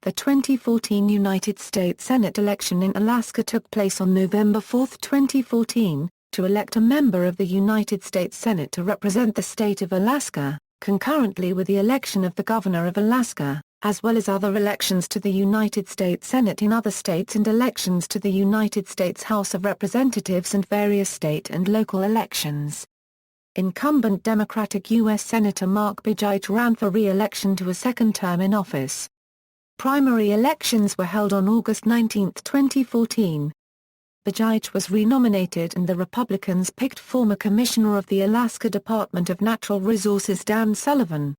The 2014 United States Senate election in Alaska took place on November 4, 2014, to elect a member of the United States Senate to represent the state of Alaska, concurrently with the election of the governor of Alaska, as well as other elections to the United States Senate in other states and elections to the United States House of Representatives and various state and local elections. Incumbent Democratic U.S. Senator Mark Begich ran for re-election to a second term in office. Primary elections were held on August 19, 2014. Begich was renominated and the Republicans picked former Commissioner of the Alaska Department of Natural Resources Dan Sullivan.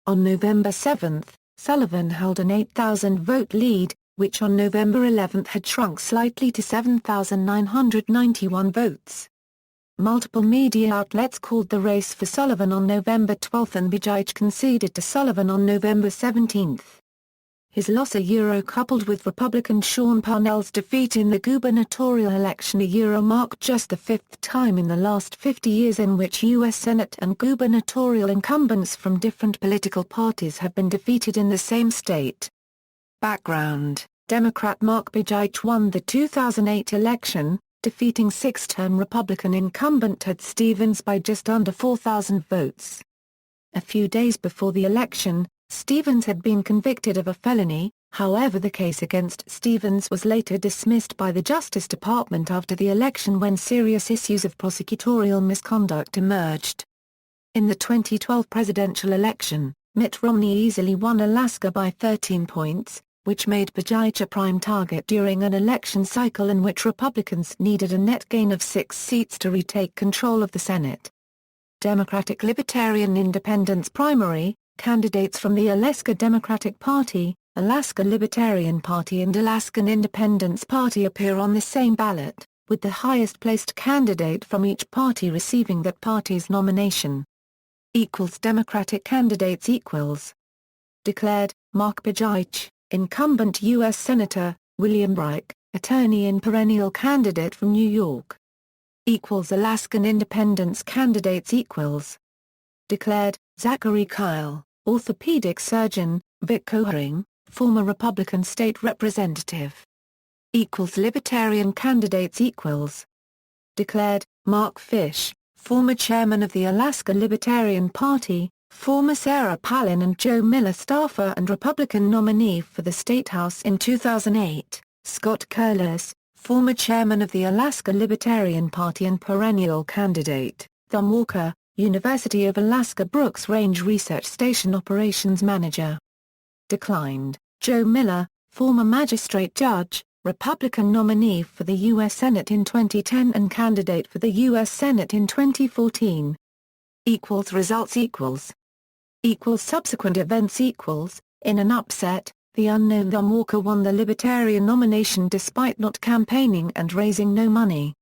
On November 7, Sullivan held an 8,000-vote lead, which on November 11 had shrunk slightly to 7,991 votes. Multiple media outlets called the race for Sullivan on November 12 and Begich conceded to Sullivan on November 17. His loss coupled with Republican Sean Parnell's defeat in the gubernatorial election marked just the fifth time in the last 50 years in which U.S. Senate and gubernatorial incumbents from different political parties have been defeated in the same state. Background: Democrat Mark Begich won the 2008 election, defeating six-term Republican incumbent Ted Stevens by just under 4,000 votes. A few days before the election, Stevens had been convicted of a felony, however the case against Stevens was later dismissed by the Justice Department after the election when serious issues of prosecutorial misconduct emerged. In the 2012 presidential election, Mitt Romney easily won Alaska by 13 points, which made Begich a prime target during an election cycle in which Republicans needed a net gain of 6 seats to retake control of the Senate. Democratic Libertarian Independents primary, candidates from the Alaska Democratic Party, Alaska Libertarian Party and Alaskan Independence Party appear on the same ballot, with the highest-placed candidate from each party receiving that party's nomination. Democratic candidates Declared, Mark Begich, incumbent U.S. Senator, William Reich, attorney and perennial candidate from New York. Alaskan Independence candidates Declared, Zachary Kyle, orthopedic surgeon, Vic Kohring, former Republican state representative. Libertarian candidates Declared, Mark Fish, former chairman of the Alaska Libertarian Party, former Sarah Palin and Joe Miller staffer and Republican nominee for the State House in 2008, Scott Curlis, former chairman of the Alaska Libertarian Party and perennial candidate, Thom Walker, University of Alaska Brooks Range Research Station operations manager. Declined, Joe Miller, former magistrate judge, Republican nominee for the U.S. Senate in 2010 and candidate for the U.S. Senate in 2014. Results Subsequent events In an upset, the unknown Thom Walker won the Libertarian nomination despite not campaigning and raising no money.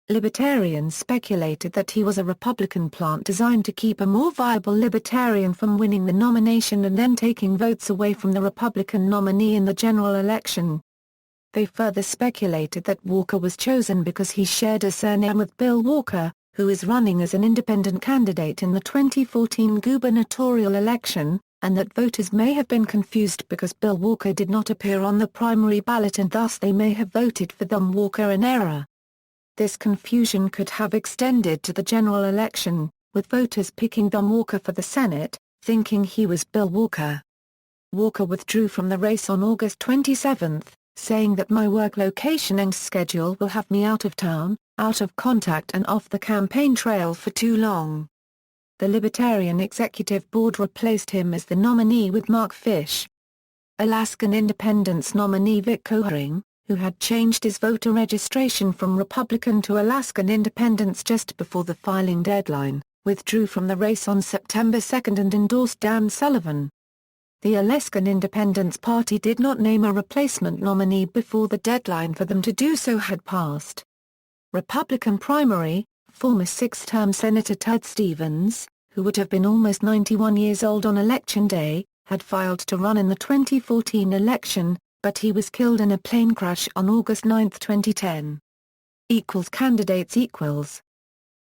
Libertarians speculated that he was a Republican plant designed to keep a more viable Libertarian from winning the nomination and then taking votes away from the Republican nominee in the general election. They further speculated that Walker was chosen because he shared a surname with Bill Walker, who is running as an independent candidate in the 2014 gubernatorial election, and that voters may have been confused because Bill Walker did not appear on the primary ballot and thus they may have voted for Thom Walker in error. This confusion could have extended to the general election, with voters picking Thom Walker for the Senate, thinking he was Bill Walker. Walker withdrew from the race on August 27, saying that my work location and schedule will have me out of town, out of contact and off the campaign trail for too long. The Libertarian Executive Board replaced him as the nominee with Mark Fish. Alaskan Independence nominee Vic Kohring, who had changed his voter registration from Republican to Alaskan Independence just before the filing deadline, withdrew from the race on September 2 and endorsed Dan Sullivan. The Alaskan Independence Party did not name a replacement nominee before the deadline for them to do so had passed. Republican primary, former six-term Senator Ted Stevens, who would have been almost 91 years old on Election Day, had filed to run in the 2014 election, but he was killed in a plane crash on August 9, 2010. Candidates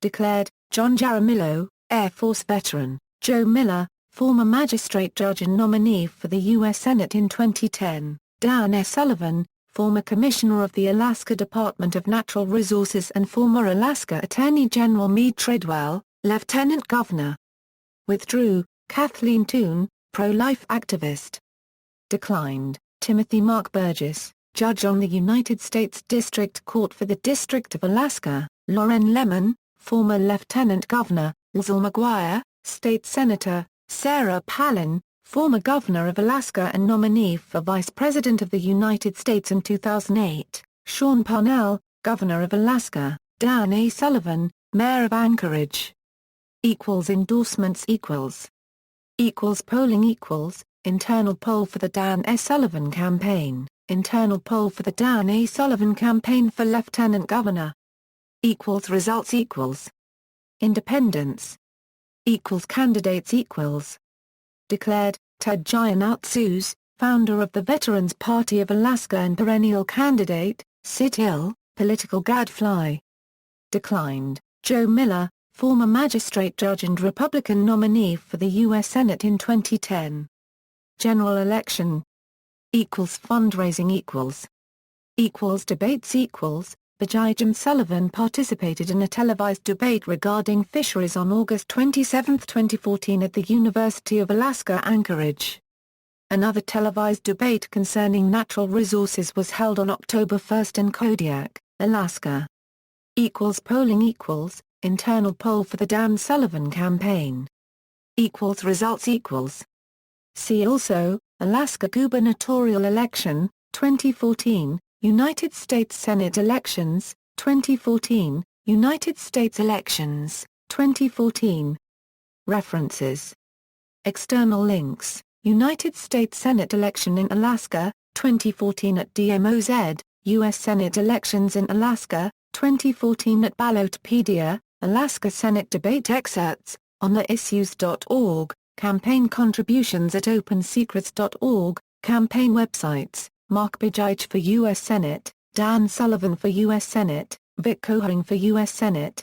Declared, John Jaramillo, Air Force veteran, Joe Miller, former magistrate judge and nominee for the U.S. Senate in 2010, Dan S. Sullivan, former commissioner of the Alaska Department of Natural Resources and former Alaska Attorney General Mead Treadwell, lieutenant governor. Withdrew, Kathleen Toon, pro-life activist. Declined, Timothy Mark Begich, judge on the United States District Court for the District of Alaska, Loren Lemon, former lieutenant governor, Lizelle McGuire, state senator, Sarah Palin, former governor of Alaska and nominee for vice president of the United States in 2008, Sean Parnell, governor of Alaska, Dan A. Sullivan, mayor of Anchorage. Endorsements polling internal poll for the Dan S. Sullivan campaign, internal poll for the Dan A. Sullivan campaign for lieutenant governor. Results Independents Candidates Declared, Ted Giannoutzos, founder of the Veterans Party of Alaska and perennial candidate, Sit Hill, political gadfly. Declined, Joe Miller, former magistrate judge and Republican nominee for the U.S. Senate in 2010. General election Fundraising Debates Begich and Sullivan participated in a televised debate regarding fisheries on August 27, 2014 at the University of Alaska Anchorage. Another televised debate concerning natural resources was held on October 1 in Kodiak, Alaska. Polling internal poll for the Dan Sullivan campaign. Results See also, Alaska gubernatorial election, 2014, United States Senate elections, 2014, United States elections, 2014. References. External links, United States Senate election in Alaska, 2014 at DMOZ, U.S. Senate elections in Alaska, 2014 at Ballotpedia, Alaska Senate debate excerpts, on theissues.org, campaign contributions at opensecrets.org, campaign websites, Mark Begich for U.S. Senate, Dan Sullivan for U.S. Senate, Vic Cohering for U.S. Senate,